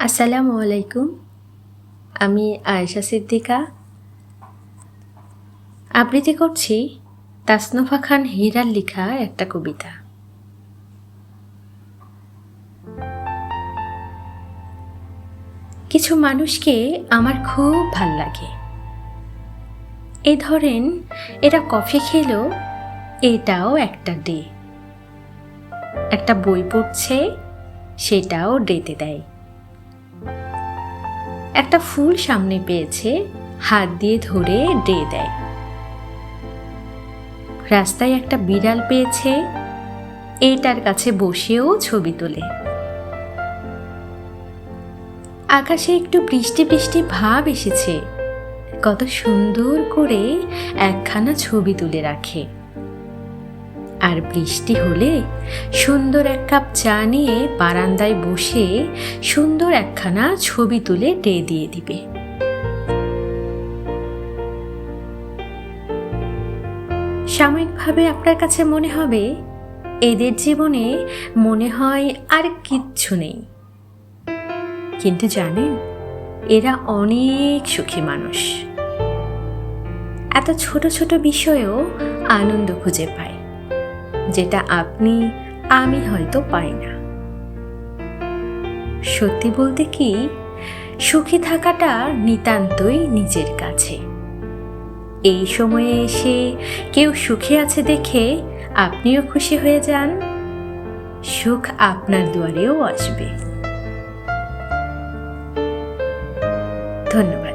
আসসালামু আলাইকুম। আমি আয়েশা সিদ্দিকা আবৃত্তি করছি তাসনফা খান হীরার লেখা একটা কবিতা। কিছু মানুষকে আমার খুব ভাল লাগে। এই ধরেন এরা কফি খেলো, এটাও একটা ডে। একটা বই পড়ছে, সেটাও ডেতে দেয়। একটা ফুল সামনে পেয়েছে, হাত দিয়ে ধরে ডে দেয়। রাস্তায় একটা বিড়াল পেয়েছে, এটার কাছে বসেও ছবি তোলে। আকাশে একটু বৃষ্টি বৃষ্টি ভাব এসেছে, কত সুন্দর করে একখানা ছবি তুলে রাখে। আর বৃষ্টি হলে সুন্দর এক কাপ চা নিয়ে বারান্দায় বসে সুন্দর একখানা ছবি তুলে ডে দিয়ে দিবে। সাময়িকভাবে আপনার কাছে মনে হবে এদের জীবনে মনে হয় আর কিচ্ছু নেই, কিন্তু জানেন এরা অনেক সুখী মানুষ। এত ছোট ছোট বিষয়েও আনন্দ খুঁজে পায়, যেটা আপনি আমি হয়তো পাই না। সত্যি বলতে কি, সুখী থাকাটা নিতান্তই নিজের কাছে। এই সময়ে এসে কেউ সুখে আছে দেখে আপনিও খুশি হয়ে যান, সুখ আপনার দুয়ারেও আসবে। ধন্যবাদ।